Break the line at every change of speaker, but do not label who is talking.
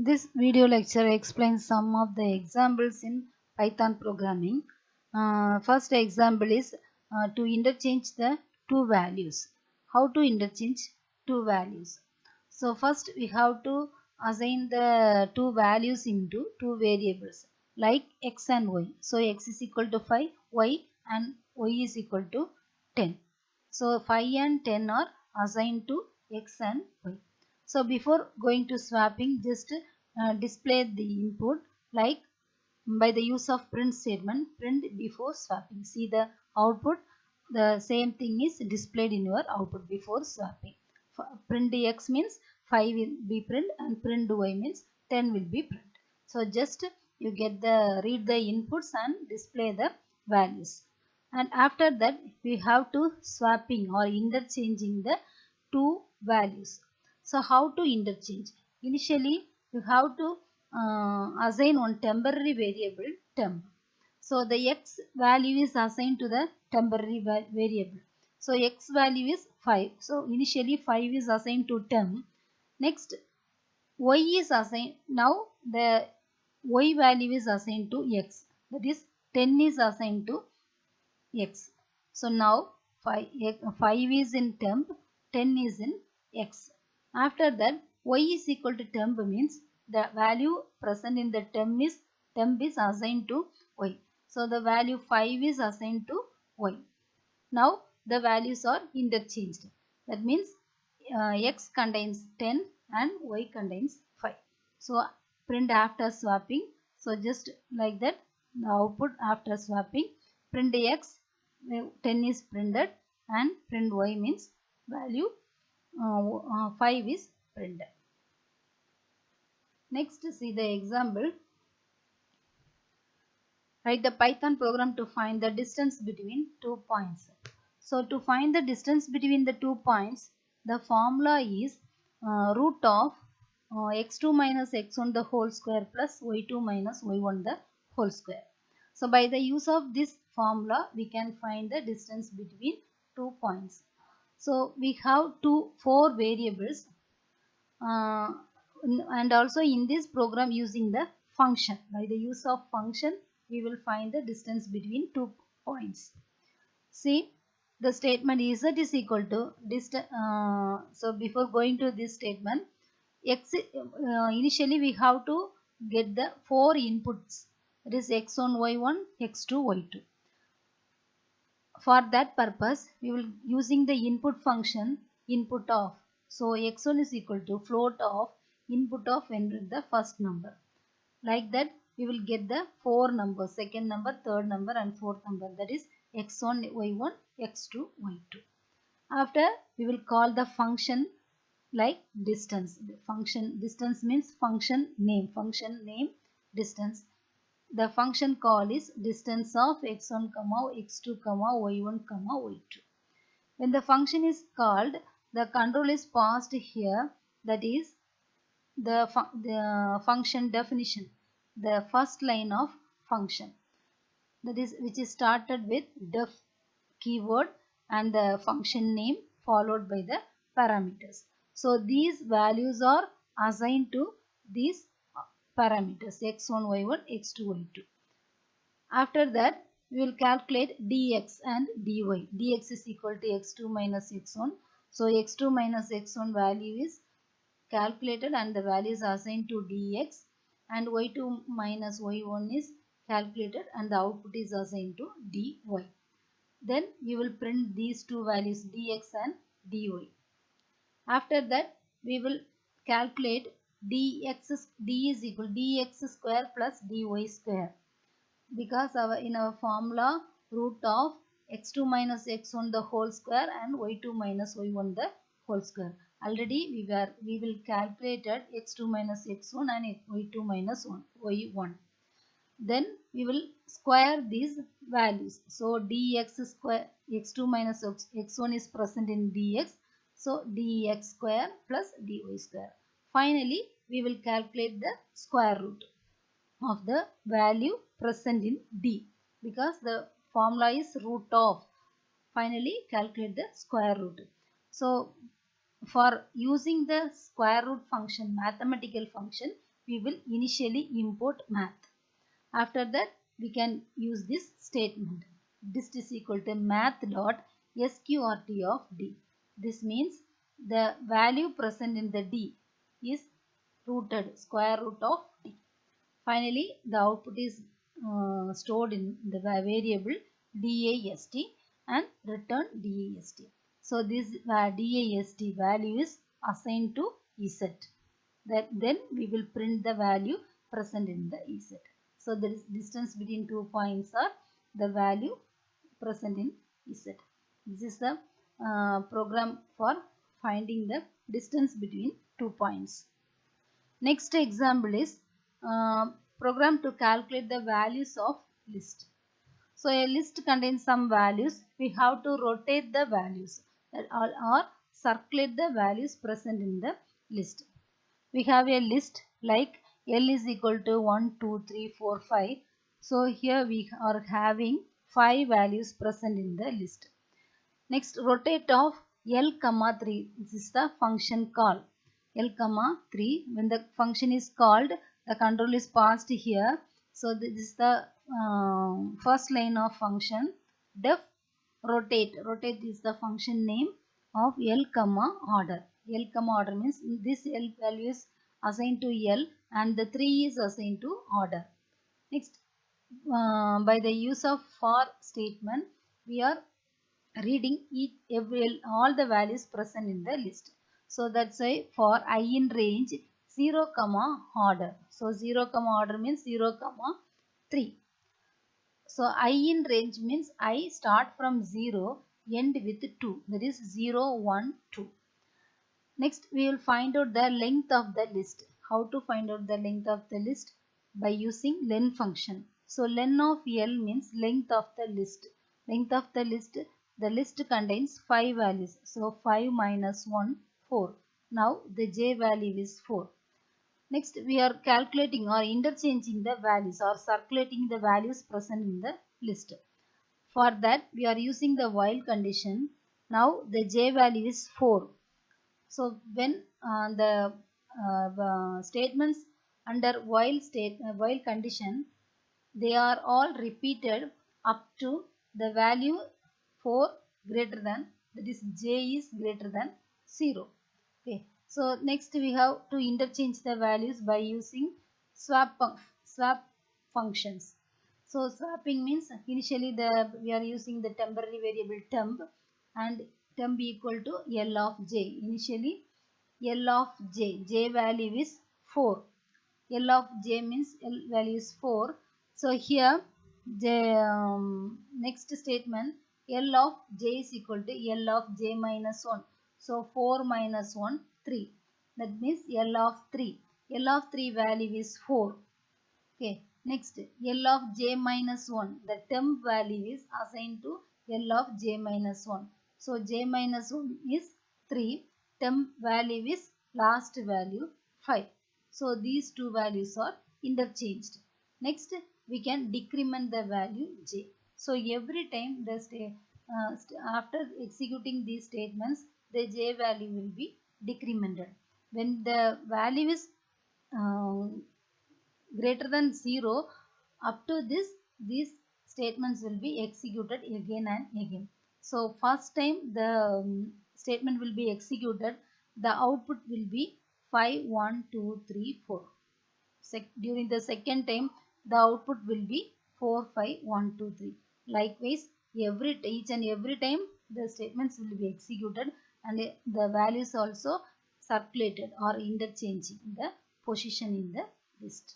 This video lecture explains some of the examples in Python programming. First example is to interchange the two values. How to interchange two values? So first we have to assign the two values into two variables like x and y. So x is equal to 5, y and y is equal to 10. So 5 and 10 are assigned to x and y. So before going to swapping, just display the input like by the use of print statement, print before swapping. See the output, the same thing is displayed in your output before swapping. Print x means 5 will be print and print y means 10 will be print. So just you get the read the inputs and display the values. And after that we have to swapping or interchanging the two values. So how to interchange? Initially you have to assign one temporary variable temp. So the x value is assigned to the temporary variable. So x value is 5. So initially 5 is assigned to temp. Next y is assigned. Now the y value is assigned to x. That is 10 is assigned to x. So now 5 is in temp, 10 is in x. After that y is equal to temp means the value present in the temp is assigned to y. So the value 5 is assigned to y. Now the values are interchanged. That means x contains 10 and y contains 5. So print after swapping. So just like that the output after swapping, print x 10 is printed and print y means value 5 is printed. Next see the example. Write the Python program to find the distance between 2 points. So to find the distance between the 2 points, the formula is root of x2 minus x1 the whole square plus y2 minus y1 the whole square. So by the use of this formula, we can find the distance between 2 points. So we have four variables and also in this program using the function. By the use of function, we will find the distance between 2 points. See the statement z is equal to so before going to this statement, initially we have to get the four inputs, that is x1 y1 x2 y2. For that purpose we will using the input function input of. So x1 is equal to float of input of enter the first number. Like that we will get the four numbers, second number, third number and fourth number, that is x1 y1 x2 y2. After we will call the function like distance. The function distance means function name distance. The function call is distance of x1 comma x2 comma y1 comma y2. When the function is called, the control is passed here, that is the function definition, the first line of function, that is which is started with def keyword and the function name followed by the parameters. So these values are assigned to these parameters x1 y1 x2 y2. After that we will calculate dx and dy. Dx is equal to x2 minus x1. So x2 minus x1 value is calculated and the value is assigned to dx, and y2 minus y1 is calculated and the output is assigned to dy. Then you will print these two values dx and dy. After that we will calculate d is equal to dx square plus dy square, because in our formula root of x2 minus x1 the whole square and y2 minus y1 the whole square. Already we will calculated x2 minus x1 and y2 minus y1. Then we will square these values. So dx square x2 minus x1 is present in dx. So dx square plus dy square. Finally we will calculate the square root of the value present in d, because the formula is root of. Finally calculate the square root. So for using the square root function, mathematical function, we will initially import math. After that, we can use this statement. Dist is equal to math dot sqrt of d. This means the value present in the d is rooted square root of d. Finally, the output is stored in the variable dast and return dast. So this dast value is assigned to z. Then we will print the value present in the z. So the distance between 2 points are the value present in z. This is the program for finding the distance between 2 points. Next example is program to calculate the values of list. So a list contains some values. We have to rotate the values or circulate the values present in the list. We have a list like L is equal to 1, 2, 3, 4, 5. So here we are having 5 values present in the list. Next, rotate of L comma 3. This is the function call. L comma 3. When the function is called, the control is passed here. So this is the first line of function. Def rotate. Rotate is the function name of L comma order. L comma order means this L value is assigned to L and the 3 is assigned to order. Next, by the use of for statement, we are reading all the values present in the list. So that's why for I in range 0 comma order. So 0 comma order means 0 comma 3. So I in range means I start from 0 end with 2, that is 0 1 2. Next we will find out the length of the list. How to find out the length of the list? By using len function. So len of L means length of the list. Length of the list contains 5 values. So 5 minus 1, 4. Now the j value is 4. Next we are calculating or interchanging the values or circulating the values present in the list. For that we are using the while condition. Now the j value is 4. So when the statements under while condition, they are all repeated up to the value 4 greater than, that is j is greater than 0. Okay. So next we have to interchange the values by using swap functions. So swapping means initially we are using the temporary variable temp and temp equal to L of j. Initially L of j value is 4. L of j means L value is 4. So here next statement L of j is equal to L of j minus 1. So 4 minus 1 3. That means L of 3. L of 3 value is 4. Okay. Next L of j minus 1. The temp value is assigned to L of j minus 1. So j minus 1 is 3. Temp value is last value 5. So these two values are interchanged. Next we can decrement the value j. So every time after executing these statements, the j value will be decremented. When the value is greater than 0, up to these statements will be executed again and again. So first time the statement will be executed, the output will be 5 1 2 3 4. During the second time the output will be 4 5 1 2 3. Likewise each and every time the statements will be executed and the values also circulated or interchanging the position in the list.